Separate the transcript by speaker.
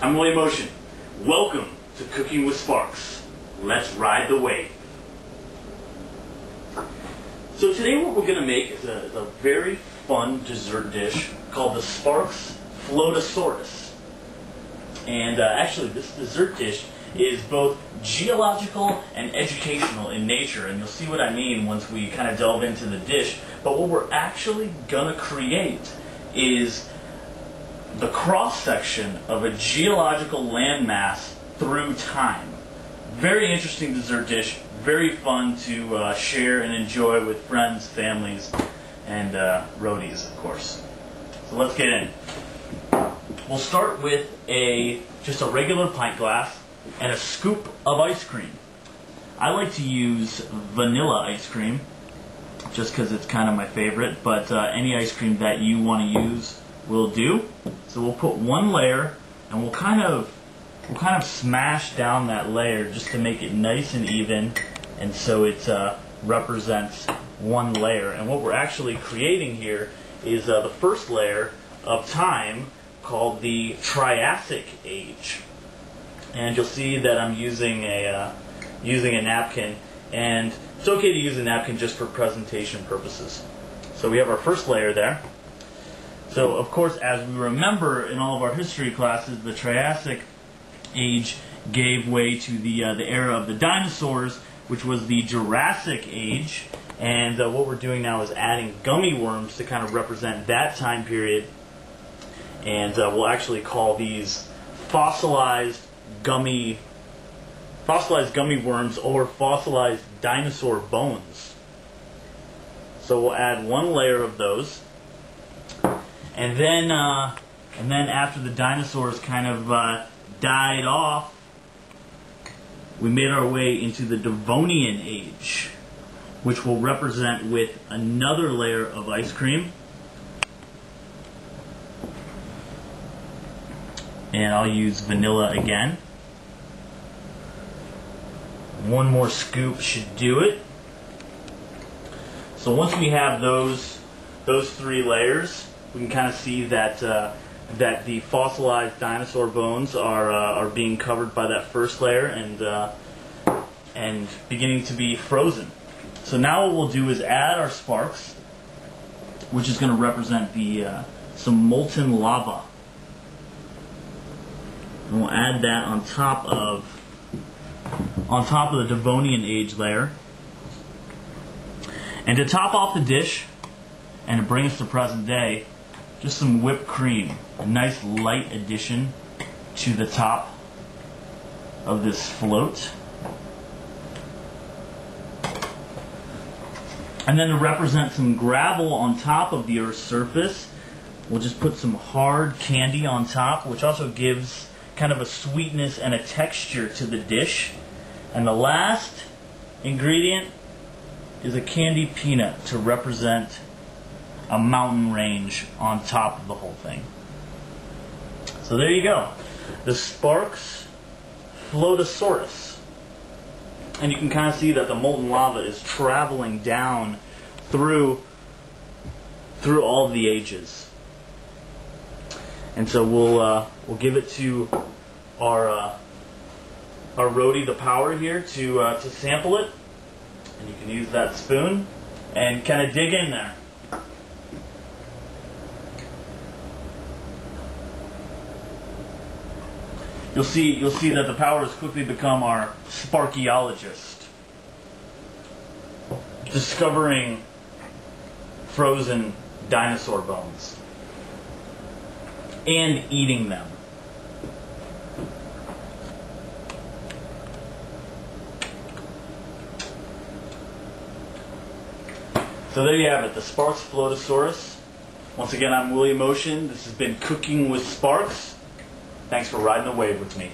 Speaker 1: I'm William Ocean. Welcome to Cooking with Sparks. Let's ride the wave. So today what we're going to make is a very fun dessert dish called the SPARKS Float-A-Saurus. And actually this dessert dish is both geological and educational in nature, and you'll see what I mean once we kind of delve into the dish. But what we're actually going to create is the cross-section of a geological landmass through time. Very interesting dessert dish, very fun to share and enjoy with friends, families, and roadies, of course. So let's get in. We'll start with just a regular pint glass and a scoop of ice cream. I like to use vanilla ice cream just because it's kind of my favorite, but any ice cream that you want to use will do. So we'll put one layer and we'll kind of smash down that layer just to make it nice and even, and so it represents one layer. And what we're actually creating here is the first layer of time called the Triassic Age. And you'll see that I'm using a napkin, and it's okay to use a napkin just for presentation purposes. So we have our first layer there. So of course, as we remember in all of our history classes, the Triassic Age gave way to the era of the dinosaurs, which was the Jurassic Age. And what we're doing now is adding gummy worms to kind of represent that time period. And we'll actually call these fossilized gummy worms or fossilized dinosaur bones. So we'll add one layer of those, and then after the dinosaurs kind of died off, we made our way into the Devonian Age, which will represent with another layer of ice cream. And I'll use vanilla again. One more scoop should do it. So once we have those three layers, we can kind of see that that the fossilized dinosaur bones are being covered by that first layer and beginning to be frozen. So now what we'll do is add our sparks, which is going to represent some molten lava. And we'll add that on top of the Devonian Age layer. And to top off the dish, and to bring us to present day, just some whipped cream, a nice light addition to the top of this float. And then to represent some gravel on top of the Earth's surface, we'll just put some hard candy on top, which also gives kind of a sweetness and a texture to the dish. And the last ingredient is a candied peanut to represent a mountain range on top of the whole thing. So there you go, the SPARKS Float-A-Saurus. And you can kind of see that the molten lava is traveling down through all the ages. And so we'll give it to our roadie, the power here, to sample it. And you can use that spoon and kind of dig in there. You'll see that the power has quickly become our sparkyologist, discovering frozen dinosaur bones and eating them. So there you have it, the SPARKS Float-A-Saurus. Once again, I'm William Ocean. This has been Cooking with Sparks. Thanks for riding the wave with me.